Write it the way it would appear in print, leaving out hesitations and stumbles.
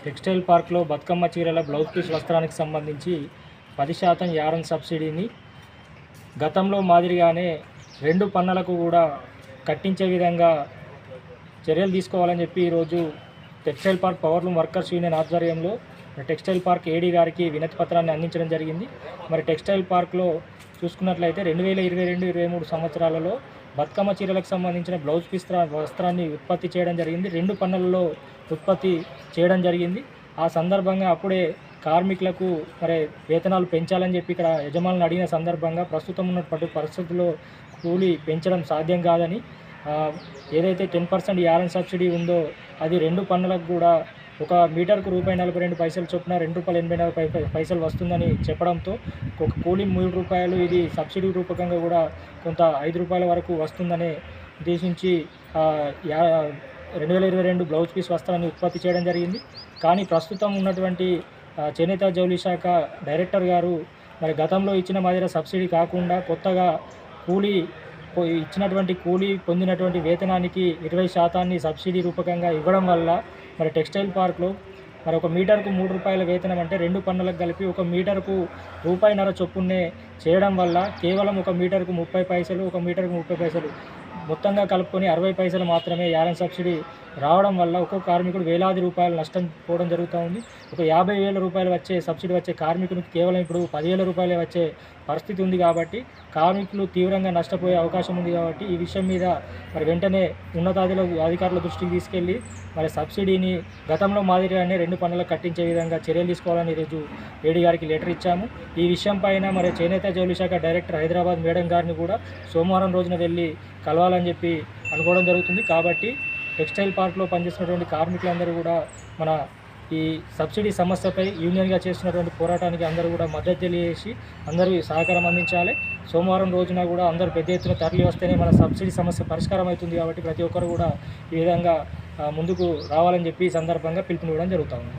Textile పార్క్లో బతుకమ్మ చీరల blouse piece వస్త్రానికి సంబంధించి 10% యారన్ సబ్సిడీని గతంలో మాదిరిగానే 2 పన్నులకు కూడా కట్టించే విధంగా చర్యలు తీసుకోవాలని చెప్పి ఈరోజు textile park powerloom workers union ఆధ్వర్యంలో టెక్స్టైల్ పార్క్ ఏడీ గారికి వినతి పత్రాన్ని అందించడం జరిగింది. మరి టెక్స్టైల్ పార్క్లో చూసుకున్నట్లయితే 2022-23 సంవత్సరాలలో బతుకమ్మ చీరలకు సంబంధించిన బ్లౌజ్ పీస్ వస్త్రాన్ని ఉత్పత్తి చేయడం జరిగింది. 2 పన్నులలో ఉత్పత్తి చేయడం జరిగింది. ఆ సందర్భంగా అప్పుడే కార్మికులకు మరి వేతనాలు పెంచాలని చెప్పి ఇక్కడ యజమానులను అడిగిన సందర్భంగా ప్రస్తుతం ఉన్నటువంటి పరిస్థితుల్లో కూలీ పెంచడం సాధ్యం కాదని, ఏదైతే 10% యారన్ సబ్సిడీ ఉందో అది 2 పన్నులకు కూడా ఒక మీటర్కు ₹42 చొప్పున ₹2.84 వస్తుందని చెప్పడంతో ఒక కూలీ ₹3, ఇది సబ్సిడీ రూపకంగా కూడా కొంత ₹5 వరకు వస్తుందని ఉద్దేశించి 2022 బ్లౌజ్ పీస్ వస్త్రాన్ని ఉత్పత్తి చేయడం జరిగింది. కానీ ప్రస్తుతం ఉన్నటువంటి చేనేత జౌళి శాఖ డైరెక్టర్ గారు మరి గతంలో ఇచ్చిన మాదిరి సబ్సిడీ కాకుండా కొత్తగా ఇచ్చినటువంటి కూలీ పొందినటువంటి వేతనానికి 20% సబ్సిడీ రూపకంగా ఇవ్వడం వల్ల మరి టెక్స్టైల్ పార్క్లో మరి ఒక మీటర్కు ₹3 వేతనం అంటే 2 పన్నులకు కలిపి ఒక మీటర్కు ₹1.50 చొప్పునే చేయడం వల్ల కేవలం ఒక మీటర్కు 30 పైసలు, ఒక మీటర్కు 30 పైసలు మొత్తంగా కలుపుకొని 60 పైసలు మాత్రమే యారన్ సబ్సిడీ రావడం వల్ల ఒక్కొక్క కార్మికుడు వేలాది రూపాయలు నష్టం పోవడం జరుగుతూ ఉంది. ఒక ₹50,000 వచ్చే సబ్సిడీ వచ్చే కార్మికునికి కేవలం ఇప్పుడు ₹10,000 వచ్చే పరిస్థితి ఉంది. కాబట్టి కార్మికులు తీవ్రంగా నష్టపోయే అవకాశం ఉంది. కాబట్టి ఈ విషయం మీద మరి వెంటనే అధికారుల దృష్టికి తీసుకెళ్ళి మరి సబ్సిడీని గతంలో మాదిరిగానే 2 పన్నులకు కట్టించే విధంగా చర్యలు తీసుకోవాలని ఈరోజు ఏడీ గారికి లెటర్ ఇచ్చాము. ఈ విషయం పైన మరి చేనేత జౌళి శాఖ డైరెక్టర్ హైదరాబాద్ మేడం గారిని కూడా సోమవారం రోజున వెళ్ళి కలవాలని చెప్పి అనుకోవడం జరుగుతుంది. కాబట్టి టెక్స్టైల్ పార్క్లో పనిచేస్తున్నటువంటి కార్మికులందరూ కూడా మన ఈ సబ్సిడీ సమస్యపై యూనియన్గా చేస్తున్నటువంటి పోరాటానికి అందరూ కూడా మద్దతు తెలియజేసి అందరూ సహకారం అందించాలి. సోమవారం రోజున కూడా అందరూ పెద్ద ఎత్తున తరలి వస్తేనే మన సబ్సిడీ సమస్య పరిష్కారం అవుతుంది. కాబట్టి ప్రతి ఒక్కరు కూడా ఈ విధంగా ముందుకు రావాలని చెప్పి ఈ సందర్భంగా పిలుపునివ్వడం జరుగుతూ ఉంది.